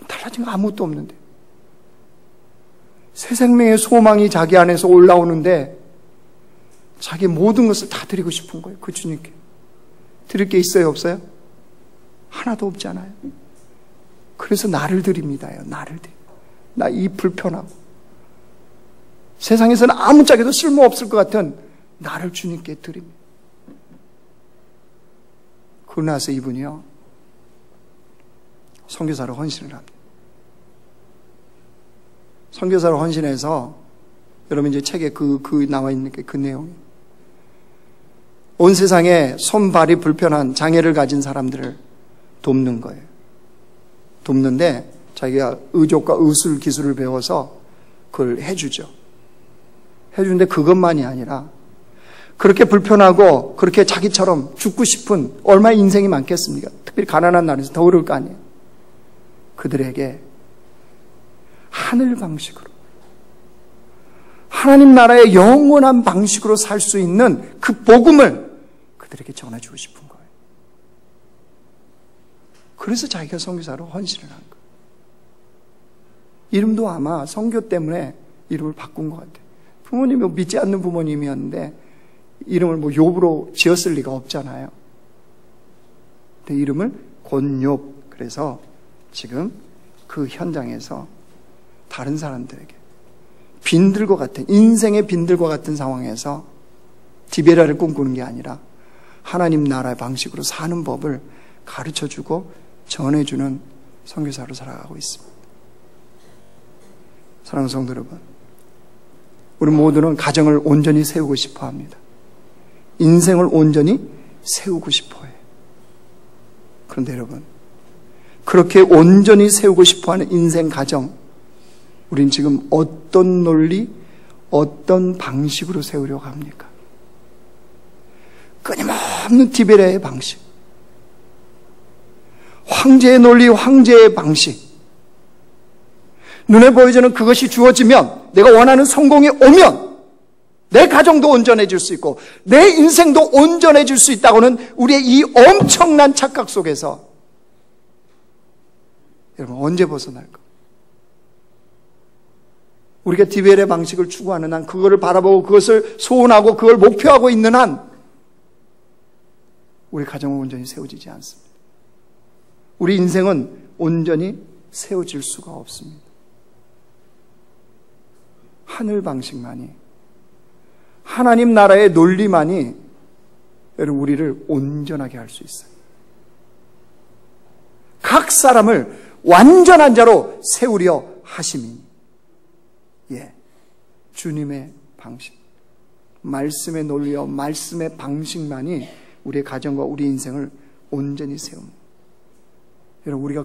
달라진 거 아무것도 없는데 새 생명의 소망이 자기 안에서 올라오는데 자기의 모든 것을 다 드리고 싶은 거예요. 그 주님께. 드릴 게 있어요? 없어요? 하나도 없잖아요. 그래서 나를 드립니다요. 나를 드립니다. 나 이 불편하고 세상에서는 아무짝에도 쓸모없을 것 같은 나를 주님께 드립니다. 그러고 나서 이분이요, 선교사로 헌신을 합니다. 선교사로 헌신해서, 여러분 이제 책에 나와 있는 그 내용이, 온 세상에 손발이 불편한 장애를 가진 사람들을 돕는 거예요. 돕는데 자기가 의족과 의술 기술을 배워서 그걸 해주죠. 해주는데 그것만이 아니라 그렇게 불편하고 그렇게 자기처럼 죽고 싶은 얼마나 인생이 많겠습니까? 특별히 가난한 나라에서 더 어려울 거 아니에요. 그들에게 하늘 방식으로, 하나님 나라의 영원한 방식으로 살 수 있는 그 복음을 그들에게 전해주고 싶은 거예요. 그래서 자기가 선교사로 헌신을 한 거예요. 이름도 아마 선교 때문에 이름을 바꾼 것 같아요. 부모님이 믿지 않는 부모님이었는데 이름을 욥으로 지었을 리가 없잖아요. 근데 이름을 권욥. 그래서 지금 그 현장에서 다른 사람들에게 빈들과 같은, 인생의 빈들과 같은 상황에서 디베라를 꿈꾸는 게 아니라 하나님 나라의 방식으로 사는 법을 가르쳐주고 전해주는 선교사로 살아가고 있습니다. 사랑하는 성도 여러분, 우리 모두는 가정을 온전히 세우고 싶어 합니다. 인생을 온전히 세우고 싶어 해요. 그런데 여러분, 그렇게 온전히 세우고 싶어 하는 인생 가정, 우린 지금 어떤 논리, 어떤 방식으로 세우려고 합니까? 끊임없는 디베라의 방식, 황제의 논리, 황제의 방식, 눈에 보여지는 그것이 주어지면, 내가 원하는 성공이 오면 내 가정도 온전해질 수 있고 내 인생도 온전해질 수 있다고는 우리의 이 엄청난 착각 속에서 여러분 언제 벗어날까? 우리가 디베라의 방식을 추구하는 한, 그거를 바라보고 그것을 소원하고 그걸 목표하고 있는 한 우리 가정은 온전히 세워지지 않습니다. 우리 인생은 온전히 세워질 수가 없습니다. 하늘 방식만이, 하나님 나라의 논리만이 여러분 우리를 온전하게 할 수 있어요. 각 사람을 완전한 자로 세우려 하심이니, 주님의 방식, 말씀의 논리와 말씀의 방식만이 우리의 가정과 우리 인생을 온전히 세웁니다. 여러분 우리가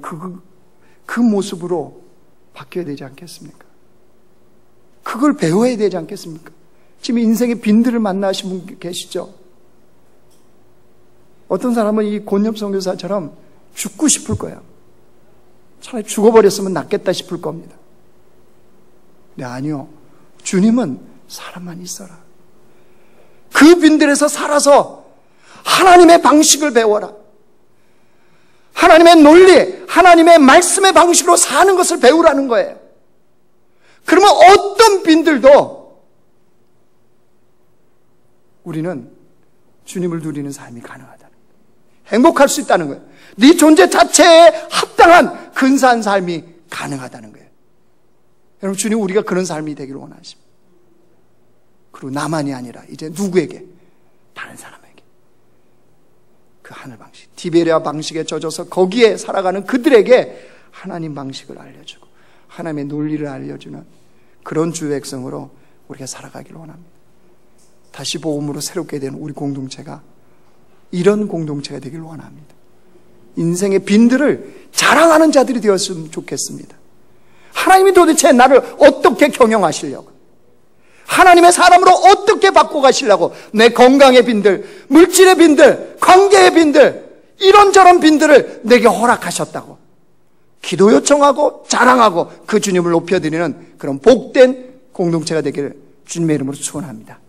그 모습으로 바뀌어야 되지 않겠습니까? 그걸 배워야 되지 않겠습니까? 지금 인생의 빈들을 만나신 분 계시죠? 어떤 사람은 이 권엽 선교사처럼 죽고 싶을 거예요. 차라리 죽어버렸으면 낫겠다 싶을 겁니다. 네, 아니요. 주님은 사람만 있어라. 그 빈들에서 살아서 하나님의 방식을 배워라. 하나님의 논리, 하나님의 말씀의 방식으로 사는 것을 배우라는 거예요. 그러면 어떤 빈들도 우리는 주님을 누리는 삶이 가능하다는 거예요. 행복할 수 있다는 거예요. 네 존재 자체에 합당한 근사한 삶이 가능하다는 거예요. 여러분 주님 우리가 그런 삶이 되기를 원하십니다. 그리고 나만이 아니라 이제 누구에게? 다른 사람에게. 그 하늘 방식, 디베랴 방식에 젖어서 거기에 살아가는 그들에게 하나님 방식을 알려주고 하나님의 논리를 알려주는 그런 주의 백성으로 우리가 살아가기를 원합니다. 다시 복음으로 새롭게 되는 우리 공동체가 이런 공동체가 되기를 원합니다. 인생의 빈들을 자랑하는 자들이 되었으면 좋겠습니다. 하나님이 도대체 나를 어떻게 경영하시려고, 하나님의 사람으로 어떻게 바꿔가시려고 내 건강의 빈들, 물질의 빈들, 관계의 빈들, 이런저런 빈들을 내게 허락하셨다고 기도 요청하고 자랑하고 그 주님을 높여드리는 그런 복된 공동체가 되기를 주님의 이름으로 축원합니다.